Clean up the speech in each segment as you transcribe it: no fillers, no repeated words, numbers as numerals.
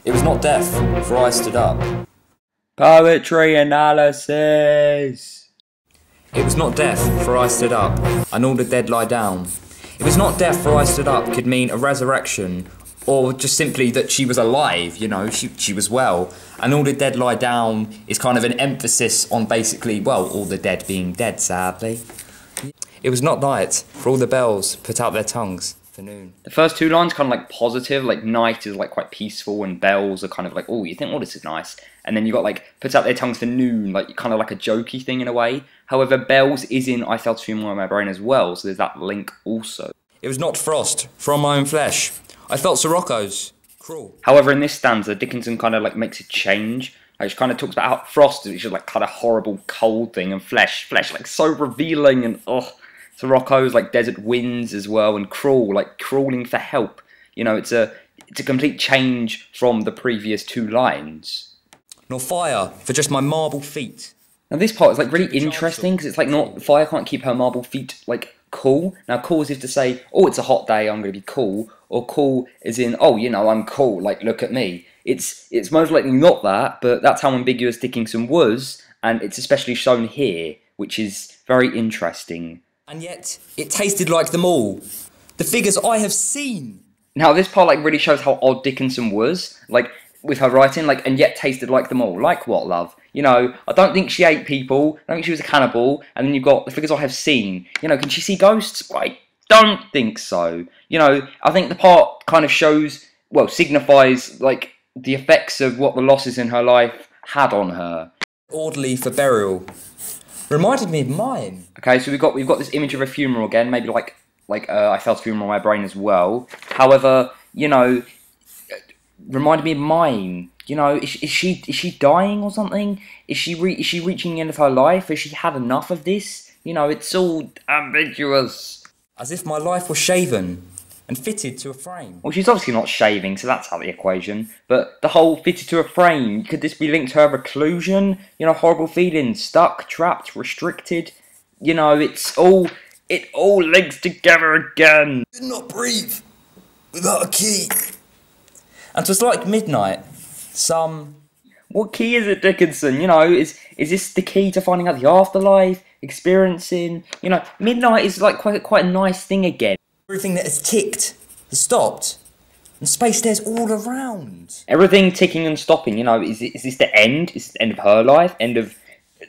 It was not death, for I stood up. Poetry analysis. It was not death, for I stood up, and all the dead lie down. It was not death, for I stood up could mean a resurrection, or just simply that she was alive, you know, she was well. And all the dead lie down is kind of an emphasis on basically, well, all the dead being dead, sadly. It was not night, for all the bells put out their tongues for noon. The first two lines kind of like positive, like night is like quite peaceful and bells are kind of like, oh, you think, oh, this is nice. And then you got like, put out their tongues for noon, like kind of like a jokey thing in a way. However, bells is in I felt humour in my brain as well, so there's that link also. It was not frost, from my own flesh. I felt Sirocco's cruel. However, in this stanza, Dickinson kind of like makes a change. Like, she kind of talks about how frost is just like kind of horrible cold thing, and flesh like so revealing, and Sirocco's like desert winds as well, and cruel, like crawling for help. You know, it's a complete change from the previous two lines. Nor fire for just my marble feet. Now this part is like really interesting because it's like not fire can't keep her marble feet like cool. Now cool is if to say, oh, it's a hot day, I'm going to be cool, or cool is in, oh, you know, I'm cool, like look at me. It's most likely not that, but that's how ambiguous Dickinson was, and it's especially shown here, which is very interesting. And yet, it tasted like them all. The figures I have seen. Now this part like really shows how odd Dickinson was, like with her writing, like, and yet tasted like them all. Like what, love? You know, I don't think she ate people, I don't think she was a cannibal, and then you've got the figures I have seen. You know, can she see ghosts? I don't think so. You know, I think the part kind of shows, well, signifies, like, the effects of what the losses in her life had on her. Orderly for burial. Reminded me of mine. Okay, so we've got this image of a funeral again, maybe like I felt a funeral in my brain as well. However, you know, reminded me of mine. You know, is she dying or something? Is she reaching the end of her life? Has she had enough of this? You know, it's all ambiguous. As if my life was shaven and fitted to a frame. Well, she's obviously not shaving, so that's out of the equation. But the whole fitted to a frame, could this be linked to her reclusion? You know, horrible feelings, stuck, trapped, restricted. You know, it all links together again. Did not breathe without a key. And 'twas like midnight. What key is it, Dickinson? You know, is this the key to finding out the afterlife, experiencing? You know, midnight is like quite a nice thing again. Everything that has ticked has stopped, and space there's all around. Everything ticking and stopping. You know, is this the end? Is it the end of her life? End of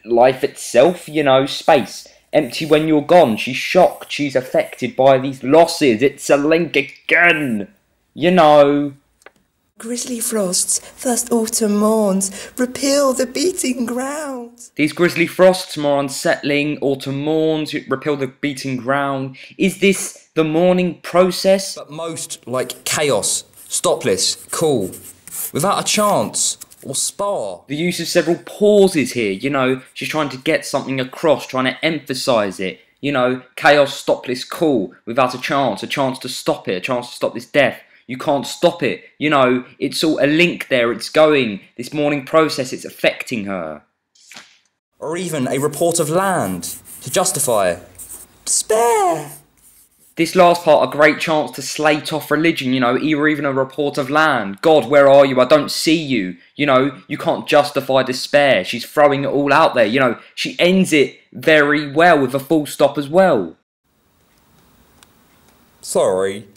life itself? You know, space empty when you're gone. She's shocked. She's affected by these losses. It's a link again. You know. Grisly frosts, first autumn morns, repeal the beating ground. These grisly frosts, more unsettling, autumn morns, repeal the beating ground. Is this the morning process? But most like chaos, stopless, cool, without a chance or spar. The use of several pauses here, you know, she's trying to get something across, trying to emphasise it. You know, chaos, stopless, cool, without a chance to stop it, a chance to stop this death. You can't stop it. You know, it's all a link there. It's going. This morning process, it's affecting her. Or even a report of land to justify despair. This last part, a great chance to slate off religion, you know, or even a report of land. God, where are you? I don't see you. You know, you can't justify despair. She's throwing it all out there. You know, she ends it very well with a full stop as well. Sorry.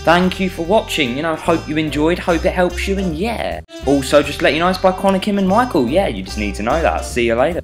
Thank you for watching, you know, hope you enjoyed, hope it helps you, and yeah. Also, just let you know it's by Connor, Kim and Michael, yeah, you just need to know that. See you later.